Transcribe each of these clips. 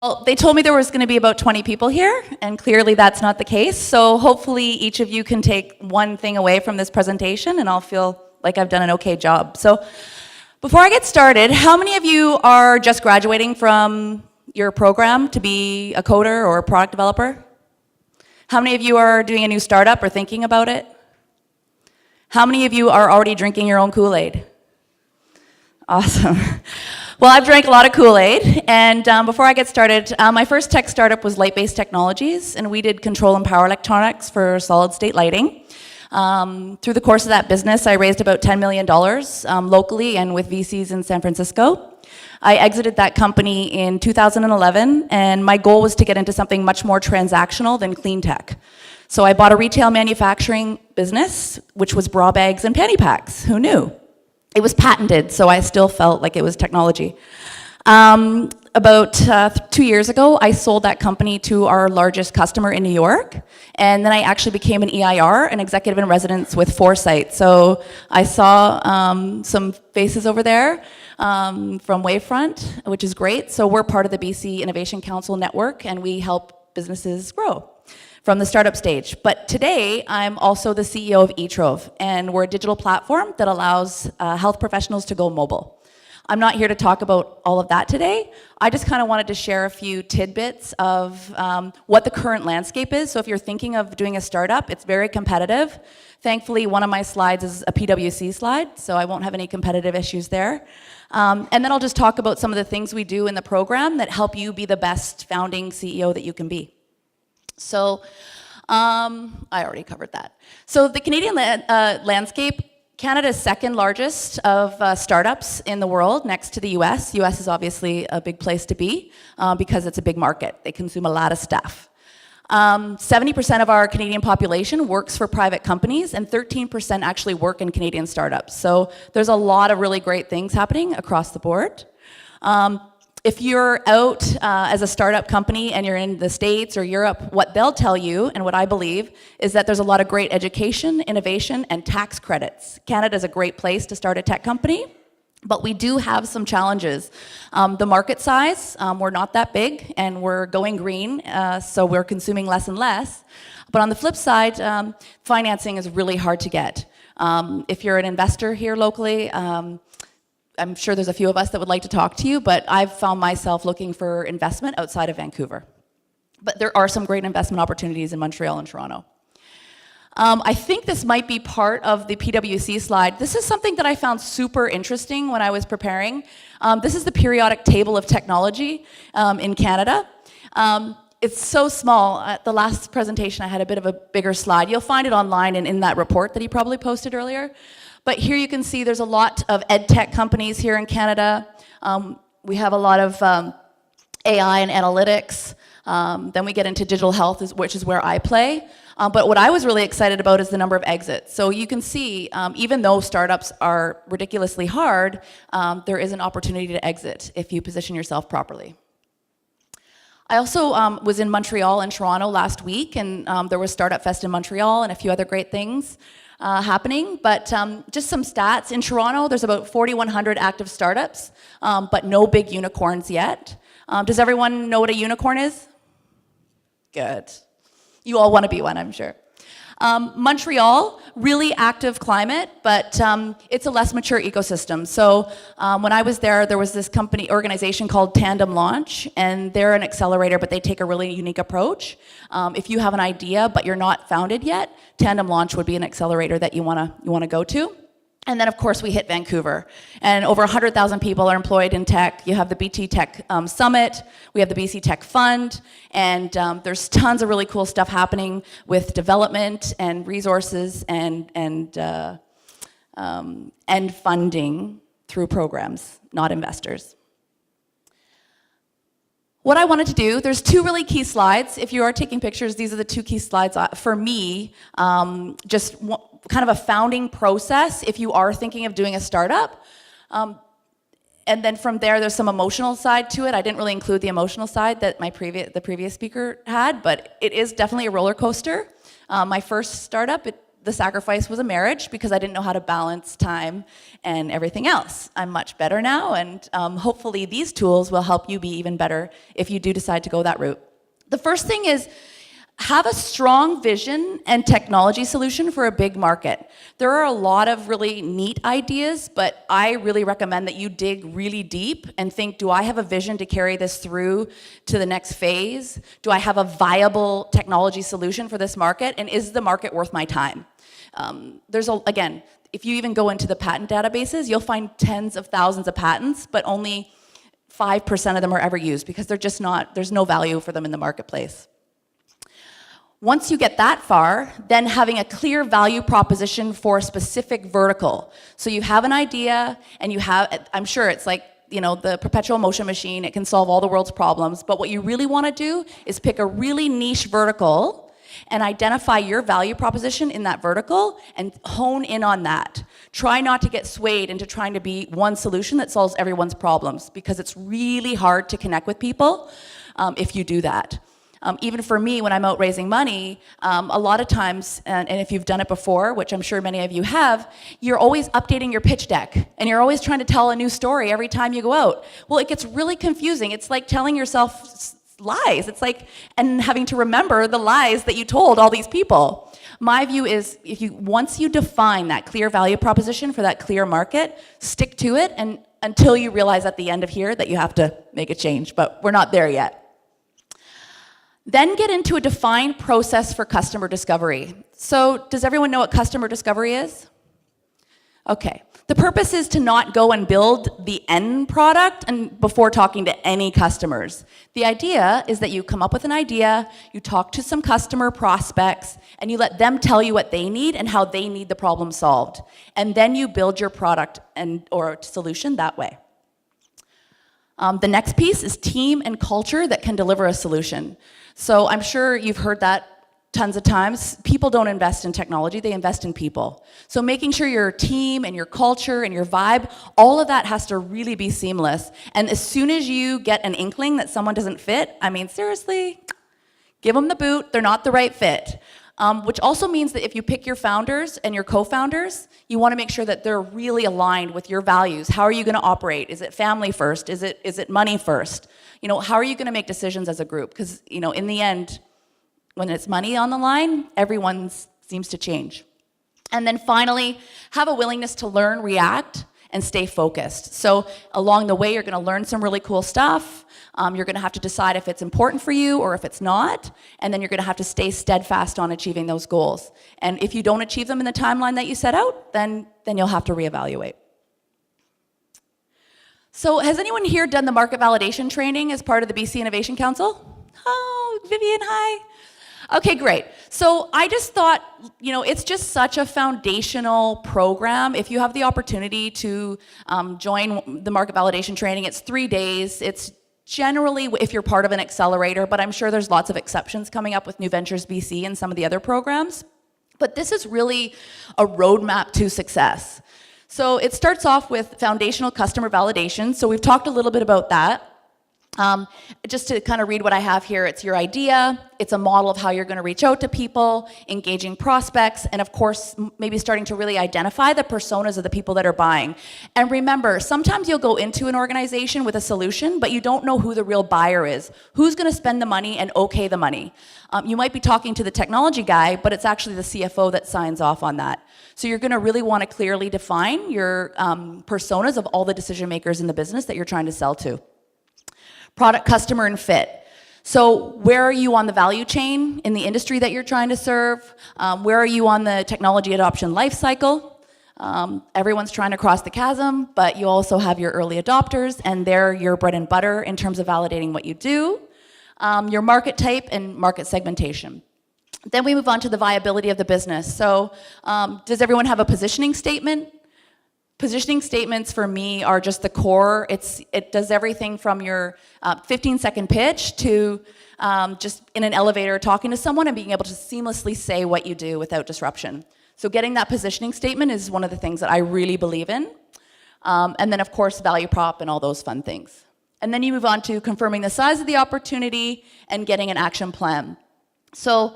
Well, they told me there was going to be about 20 people here, and clearly that's not the case. So hopefully each of you can take one thing away from this presentation, and I'll feel like I've done an okay job. So before I get started, how many of you are just graduating from your program to be a coder or a product developer? How many of you are doing a new startup or thinking about it? How many of you are already drinking your own Kool-Aid? Awesome. Well, I've drank a lot of Kool-Aid, and before I get started, my first tech startup was Light-Based Technologies, and we did control and power electronics for solid-state lighting. Through the course of that business, I raised about $10 million locally and with VCs in San Francisco. I exited that company in 2011, and my goal was to get into something much more transactional than clean tech. So I bought a retail manufacturing business, which was bra bags and panty packs. Who knew? It was patented, so I still felt like it was technology. About 2 years ago, I sold that company to our largest customer in New York, and then I actually became an EIR, an executive in residence with Foresight. So I saw some faces over there from Wavefront, which is great. So we're part of the BC Innovation Council network, and we help businesses grow from the startup stage. But today, I'm also the CEO of eTrove, and we're a digital platform that allows health professionals to go mobile. I'm not here to talk about all of that today. I just kind of wanted to share a few tidbits of what the current landscape is. So if you're thinking of doing a startup, it's very competitive. Thankfully, one of my slides is a PwC slide, so I won't have any competitive issues there. And then I'll just talk about some of the things we do in the program that help you be the best founding CEO that you can be. So I already covered that. So the Canadian landscape, Canada's second largest of startups in the world, next to the US. US is obviously a big place to be because it's a big market. They consume a lot of stuff. 70% of our Canadian population works for private companies, and 13% actually work in Canadian startups. So there's a lot of really great things happening across the board. If you're out as a startup company and you're in the States or Europe, what they'll tell you, and what I believe, is that there's a lot of great education, innovation, and tax credits. Canada's a great place to start a tech company, but we do have some challenges. The market size, we're not that big, and we're going green, so we're consuming less and less. But on the flip side, financing is really hard to get. If you're an investor here locally, I'm sure there's a few of us that would like to talk to you, but I've found myself looking for investment outside of Vancouver. But there are some great investment opportunities in Montreal and Toronto. I think this might be part of the PwC slide. This is something that I found super interesting when I was preparing. This is the periodic table of technology in Canada. It's so small. At the last presentation, I had a bit of a bigger slide. You'll find it online and in that report that he probably posted earlier. But here you can see there's a lot of ed tech companies here in Canada. We have a lot of AI and analytics. Then we get into digital health, which is where I play. But what I was really excited about is the number of exits. So you can see, even though startups are ridiculously hard, there is an opportunity to exit if you position yourself properly. I also was in Montreal and Toronto last week, and there was Startup Fest in Montreal and a few other great things happening, but just some stats. In Toronto, there's about 4,100 active startups, but no big unicorns yet. Does everyone know what a unicorn is? Good. You all want to be one, I'm sure. Montreal, really active climate, but it's a less mature ecosystem. So when I was there was this organization called Tandem Launch, and they're an accelerator, but they take a really unique approach. If you have an idea, but you're not founded yet, Tandem Launch would be an accelerator that you wanna go to. And then, of course, we hit Vancouver. And over 100,000 people are employed in tech. You have the BT Tech Summit. We have the BC Tech Fund. And there's tons of really cool stuff happening with development and resources and funding through programs, not investors. What I wanted to do, there's two really key slides. If you are taking pictures, these are the two key slides for me. Just kind of a founding process if you are thinking of doing a startup. And then from there's some emotional side to it. I didn't really include the emotional side that the previous speaker had, but it is definitely a roller coaster. My first startup, the sacrifice was a marriage because I didn't know how to balance time and everything else. I'm much better now, and hopefully these tools will help you be even better if you do decide to go that route. The first thing is have a strong vision and technology solution for a big market. There are a lot of really neat ideas, but I really recommend that you dig really deep and think, do I have a vision to carry this through to the next phase? Do I have a viable technology solution for this market? And is the market worth my time? Again, if you even go into the patent databases, you'll find tens of thousands of patents, but only 5% of them are ever used because there's no value for them in the marketplace. Once you get that far, then having a clear value proposition for a specific vertical. So you have an idea, and I'm sure it's like, the perpetual motion machine, it can solve all the world's problems, but what you really want to do is pick a really niche vertical and identify your value proposition in that vertical and hone in on that. Try not to get swayed into trying to be one solution that solves everyone's problems, because it's really hard to connect with people if you do that. Even for me, when I'm out raising money, a lot of times, and if you've done it before, which I'm sure many of you have, you're always updating your pitch deck, and you're always trying to tell a new story every time you go out. Well, it gets really confusing. It's like telling yourself lies. It's like, and having to remember the lies that you told all these people. My view is, once you define that clear value proposition for that clear market, stick to it, and until you realize at the end of here that you have to make a change, but we're not there yet. Then get into a defined process for customer discovery. So does everyone know what customer discovery is? Okay. The purpose is to not go and build the end product before talking to any customers. The idea is that you come up with an idea, you talk to some customer prospects, and you let them tell you what they need and how they need the problem solved. And then you build your product or solution that way. The next piece is team and culture that can deliver a solution. So I'm sure you've heard that tons of times. People don't invest in technology, they invest in people. So making sure your team and your culture and your vibe, all of that has to really be seamless. And as soon as you get an inkling that someone doesn't fit, seriously, give them the boot, they're not the right fit. Which also means that if you pick your founders and your co-founders, you want to make sure that they're really aligned with your values. How are you going to operate? Is it family first? Is it money first? How are you going to make decisions as a group? Because, in the end, when it's money on the line, everyone seems to change. And then finally, have a willingness to learn, react, and stay focused. So along the way, you're going to learn some really cool stuff. You're going to have to decide if it's important for you or if it's not. And then you're going to have to stay steadfast on achieving those goals. And if you don't achieve them in the timeline that you set out, then you'll have to reevaluate. So has anyone here done the market validation training as part of the BC Innovation Council? Oh, Vivian, hi. Okay, great. So I just thought, it's just such a foundational program. If you have the opportunity to join the market validation training, it's 3 days. It's generally if you're part of an accelerator, but I'm sure there's lots of exceptions coming up with New Ventures BC and some of the other programs. But this is really a roadmap to success. So it starts off with foundational customer validation. So we've talked a little bit about that. Just to kind of read what I have here, it's your idea, it's a model of how you're going to reach out to people, engaging prospects, and of course, maybe starting to really identify the personas of the people that are buying. And remember, sometimes you'll go into an organization with a solution, but you don't know who the real buyer is. Who's going to spend the money and okay the money? You might be talking to the technology guy, but it's actually the CFO that signs off on that. So you're going to really want to clearly define your personas of all the decision makers in the business that you're trying to sell to. Product, customer, and fit. So where are you on the value chain in the industry that you're trying to serve? Where are you on the technology adoption life cycle? Everyone's trying to cross the chasm, but you also have your early adopters, and they're your bread and butter in terms of validating what you do. Your market type and market segmentation. Then we move on to the viability of the business. So does everyone have a positioning statement? Positioning statements for me are just the core. It does everything from your 15-second pitch to just in an elevator talking to someone and being able to seamlessly say what you do without disruption. So getting that positioning statement is one of the things that I really believe in. And then, of course, value prop and all those fun things. And then you move on to confirming the size of the opportunity and getting an action plan. So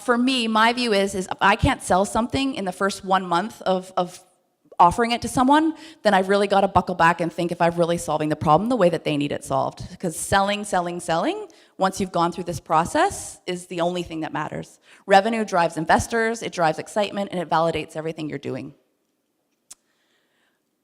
for me, my view is if I can't sell something in the first 1 month of offering it to someone, then I've really got to buckle back and think if I'm really solving the problem the way that they need it solved. Because selling, once you've gone through this process, is the only thing that matters. Revenue drives investors, it drives excitement, and it validates everything you're doing.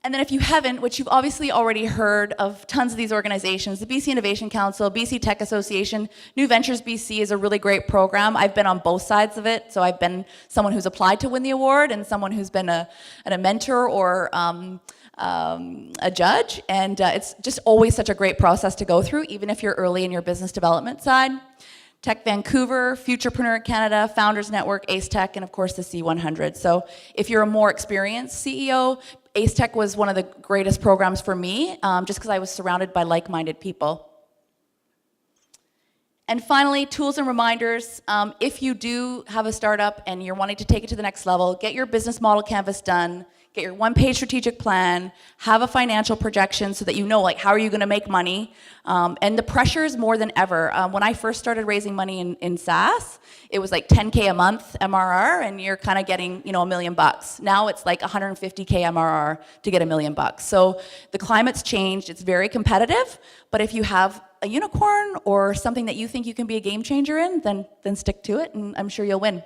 And then if you haven't, which you've obviously already heard of tons of these organizations, the BC Innovation Council, BC Tech Association, New Ventures BC is a really great program. I've been on both sides of it, so I've been someone who's applied to win the award and someone who's been a mentor or a judge, and it's just always such a great process to go through, even if you're early in your business development side. Tech Vancouver, Futurepreneur Canada, Founders Network, Ace Tech, and of course the C100. So if you're a more experienced CEO, Ace Tech was one of the greatest programs for me, just because I was surrounded by like-minded people. And finally, tools and reminders. If you do have a startup and you're wanting to take it to the next level, get your business model canvas done, get your one-page strategic plan, have a financial projection so that you know, like, how are you going to make money? And the pressure is more than ever. When I first started raising money in SaaS, it was like 10K a month MRR, and you're kind of getting, $1 million. Now it's like 150K MRR to get $1 million. So the climate's changed. It's very competitive. But if you have a unicorn or something that you think you can be a game changer in, then stick to it, and I'm sure you'll win.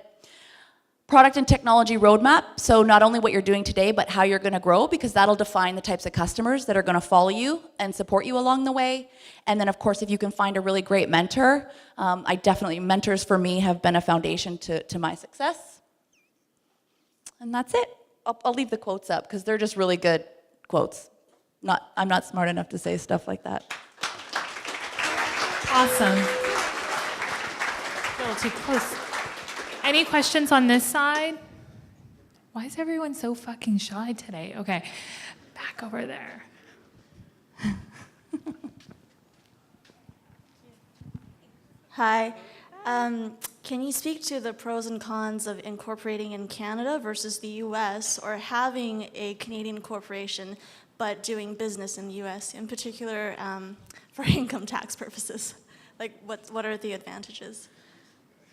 Product and technology roadmap, so not only what you're doing today, but how you're going to grow, because that'll define the types of customers that are going to follow you and support you along the way. And then, of course, if you can find a really great mentor, mentors for me have been a foundation to my success. And that's it. I'll leave the quotes up, because they're just really good quotes. I'm not smart enough to say stuff like that. Awesome. A little too close. Any questions on this side? Why is everyone so fucking shy today? Okay, back over there. Hi. Can you speak to the pros and cons of incorporating in Canada versus the US, or having a Canadian corporation but doing business in the US, in particular for income tax purposes? Like, what are the advantages?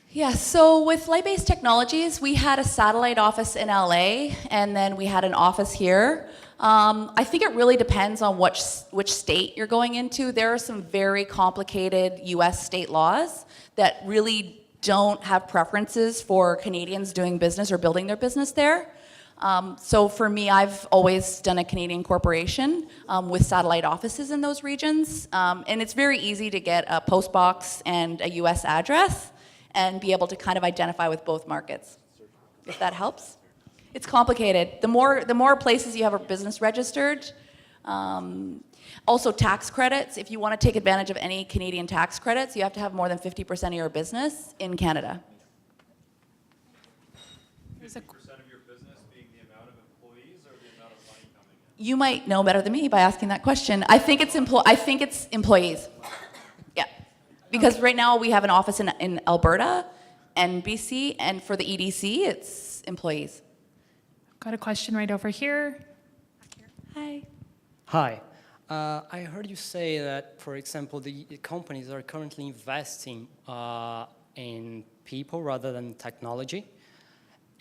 Yeah, so with Light-Based Technologies, we had a satellite office in LA, and then we had an office here. I think it really depends on which state you're going into. There are some very complicated US state laws that really don't have preferences for Canadians doing business or building their business there. So for me, I've always done a Canadian corporation with satellite offices in those regions. And it's very easy to get a post box and a US address and be able to kind of identify with both markets, if that helps. It's complicated. The more places you have a business registered, also tax credits. If you want to take advantage of any Canadian tax credits, you have to have more than 50% of your business in Canada. 50% of your business being the amount of employees or the amount of money coming in? You might know better than me by asking that question. I think it's employees. Yeah. Because right now we have an office in Alberta and BC, and for the EDC, it's employees. Got a question right over here. Hi. Hi. I heard you say that, for example, the companies are currently investing in people rather than technology.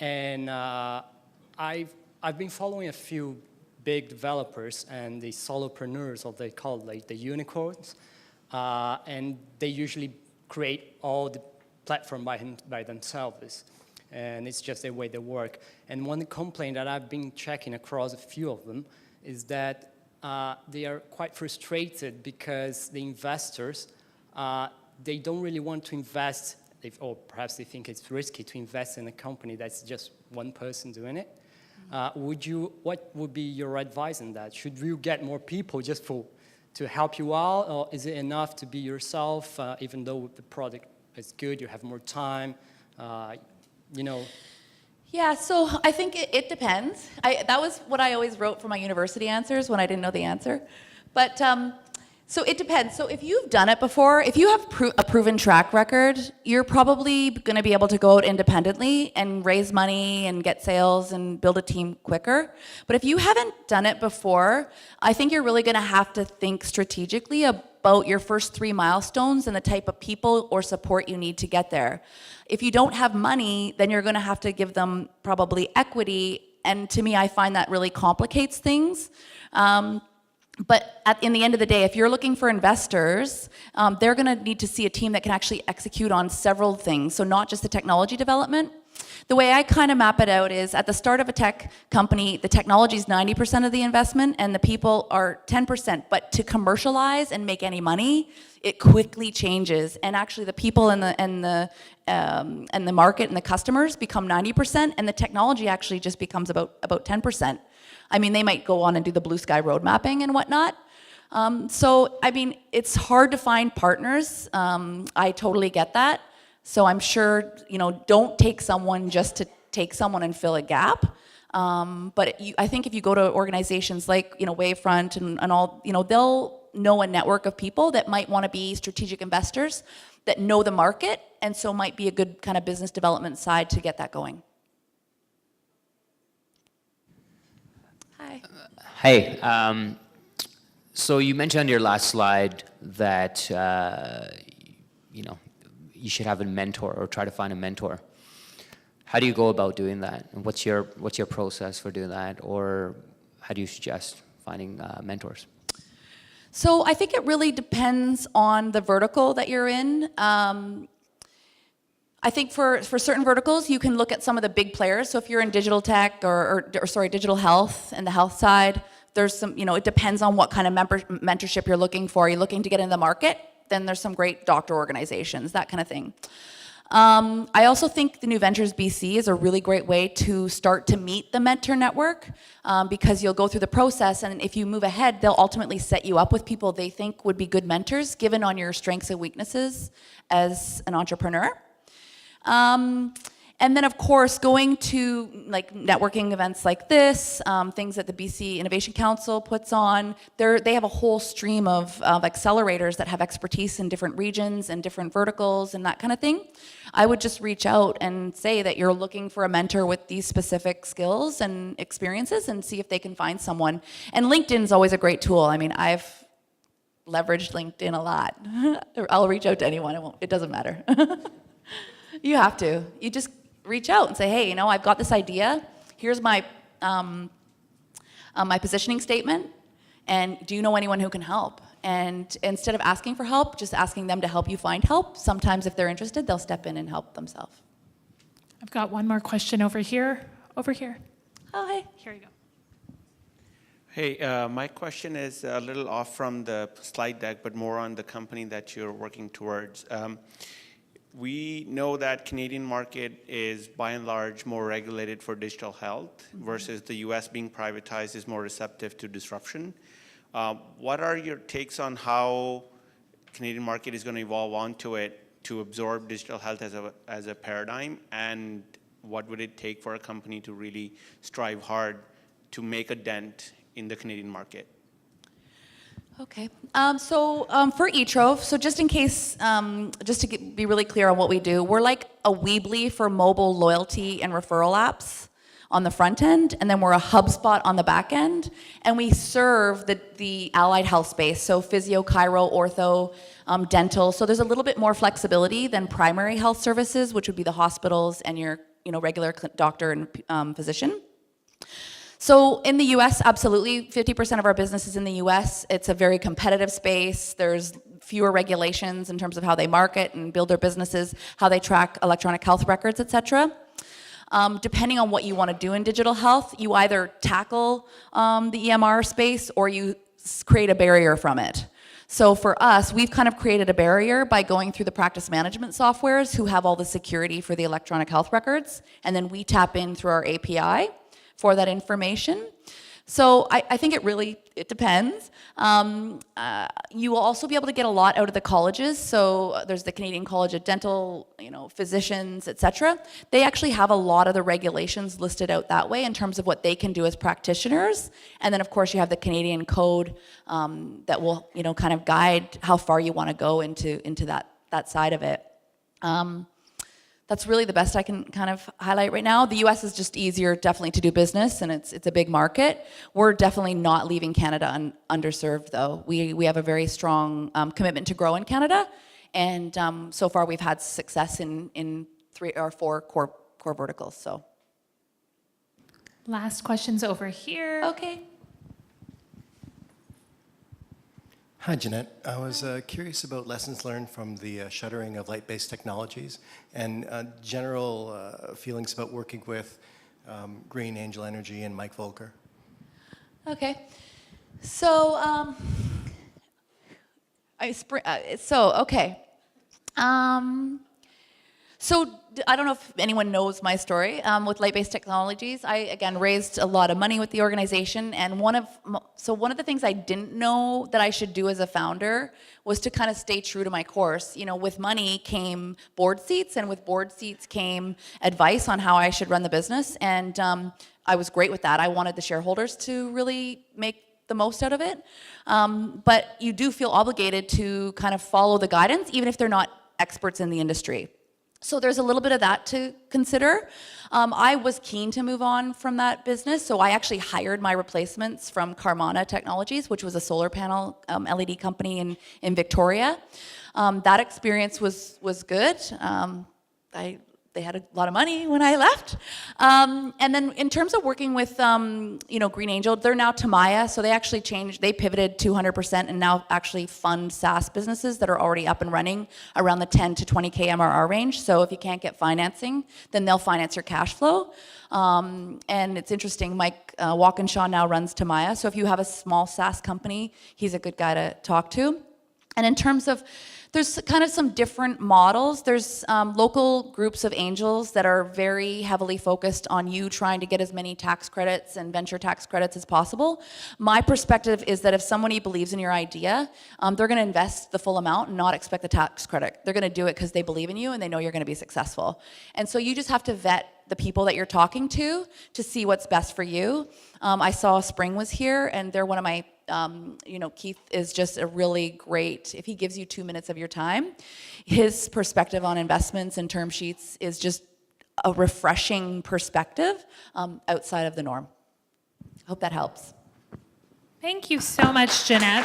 And I've been following a few big developers and the solopreneurs, or they call like the unicorns. And they usually create all the platform by themselves. And it's just the way they work. And one complaint that I've been checking across a few of them is that they are quite frustrated because the investors, they don't really want to invest, or perhaps they think it's risky to invest in a company that's just one person doing it. What would be your advice on that? Should you get more people just to help you out, or is it enough to be yourself, even though the product is good, you have more time, Yeah, so I think it depends. That was what I always wrote for my university answers when I didn't know the answer. But So it depends. So if you've done it before, if you have a proven track record, you're probably going to be able to go out independently and raise money and get sales and build a team quicker. But if you haven't done it before, I think you're really going to have to think strategically about your first 3 milestones and the type of people or support you need to get there. If you don't have money, then you're going to have to give them probably equity. And to me, I find that really complicates things. But in the end of the day, if you're looking for investors, they're going to need to see a team that can actually execute on several things. So not just the technology development. The way I kind of map it out is at the start of a tech company, the technology is 90% of the investment and the people are 10%. But to commercialize and make any money, it quickly changes. And actually the people and the market and the customers become 90% and the technology actually just becomes about 10%. I mean, they might go on and do the blue sky road mapping and whatnot. So, I mean, it's hard to find partners. I totally get that. So I'm sure, don't take someone just to take someone and fill a gap. But I think if you go to organizations like, Wavefront and all, they'll know a network of people that might want to be strategic investors that know the market and so might be a good kind of business development side to get that going. Hi. Hey, so you mentioned on your last slide that, you should have a mentor or try to find a mentor. How do you go about doing that? And what's your process for doing that? Or how do you suggest finding mentors? So I think it really depends on the vertical that you're in. I think for certain verticals, you can look at some of the big players. So if you're in digital tech or digital health and the health side, there's some, it depends on what kind of mentorship you're looking for. Are you looking to get in the market? Then there's some great doctor organizations, that kind of thing. I also think the New Ventures BC is a really great way to start to meet the mentor network because you'll go through the process and if you move ahead, they'll ultimately set you up with people they think would be good mentors given on your strengths and weaknesses as an entrepreneur. And then, of course, going to like networking events like this, things that the BC Innovation Council puts on, they have a whole stream of accelerators that have expertise in different regions and different verticals and that kind of thing. I would just reach out and say that you're looking for a mentor with these specific skills and experiences and see if they can find someone. And LinkedIn is always a great tool. I mean, I've leveraged LinkedIn a lot. I'll reach out to anyone. It doesn't matter. You have to. You just reach out and say, hey, I've got this idea. Here's my my positioning statement. And do you know anyone who can help? And instead of asking for help, just asking them to help you find help. Sometimes if they're interested, they'll step in and help themselves. I've got one more question over here. Over here. Oh, hey. Here you go. Hey, my question is a little off from the slide deck, but more on the company that you're working towards. We know that Canadian market is by and large more regulated for digital health versus the US being privatized is more receptive to disruption. What are your takes on how Canadian market is going to evolve onto it to absorb digital health as a paradigm, and what would it take for a company to really strive hard to make a dent in the Canadian market? Okay, so for eTrove, so just in case, just to be really clear on what we do, we're like a Weebly for mobile loyalty and referral apps on the front end, and then we're a HubSpot on the back end, and we serve the allied health space, so physio, chiro, ortho, dental, so there's a little bit more flexibility than primary health services, which would be the hospitals and your regular doctor and physician. So in the US, absolutely, 50% of our business is in the US. It's a very competitive space. There's fewer regulations in terms of how they market and build their businesses, how they track electronic health records, et cetera. Depending on what you want to do in digital health, you either tackle the EMR space or you create a barrier from it. So for us, we've kind of created a barrier by going through the practice management softwares who have all the security for the electronic health records, and then we tap in through our API for that information. So I think it depends. You will also be able to get a lot out of the colleges. So there's the Canadian College of Dental, physicians, etc. They actually have a lot of the regulations listed out that way in terms of what they can do as practitioners. And then of course you have the Canadian Code that will, kind of guide how far you want to go into that side of it. That's really the best I can kind of highlight right now. The US is just easier definitely to do business, and it's a big market. We're definitely not leaving Canada underserved though. We have a very strong commitment to grow in Canada, and so far we've had success in 3 or 4 core verticals. So. Last question's over here. Okay. Hi, Jeanette. I was curious about lessons learned from the shuttering of light-based technologies and general feelings about working with Green Angel Energy and Mike Volker. Okay. So, okay. So I don't know if anyone knows my story with light-based technologies. I, again, raised a lot of money with the organization, and one of the things I didn't know that I should do as a founder was to kind of stay true to my course. With money came board seats, and with board seats came advice on how I should run the business, and I was great with that. I wanted the shareholders to really make the most out of it, but you do feel obligated to kind of follow the guidance, even if they're not experts in the industry. So there's a little bit of that to consider. I was keen to move on from that business, so I actually hired my replacements from Carmana Technologies, which was a solar panel LED company in Victoria. That experience was good. They had a lot of money when I left. And then in terms of working with, Green Angel, they're now Tamaya, so they actually changed, they pivoted 200% and now actually fund SaaS businesses that are already up and running around the 10 to 20K MRR range. So if you can't get financing, then they'll finance your cash flow. And it's interesting, Mike Walkinshaw now runs Tamaya, so if you have a small SaaS company, he's a good guy to talk to. And in terms of, there's kind of some different models. There's local groups of angels that are very heavily focused on you trying to get as many tax credits and venture tax credits as possible. My perspective is that if somebody believes in your idea, they're going to invest the full amount and not expect the tax credit. They're going to do it because they believe in you and they know you're going to be successful. And so you just have to vet the people that you're talking to see what's best for you. I saw Spring was here, and they're one of my Keith is just a really great, if he gives you 2 minutes of your time, his perspective on investments and term sheets is just a refreshing perspective outside of the norm. Hope that helps. Thank you so much, Jeanette.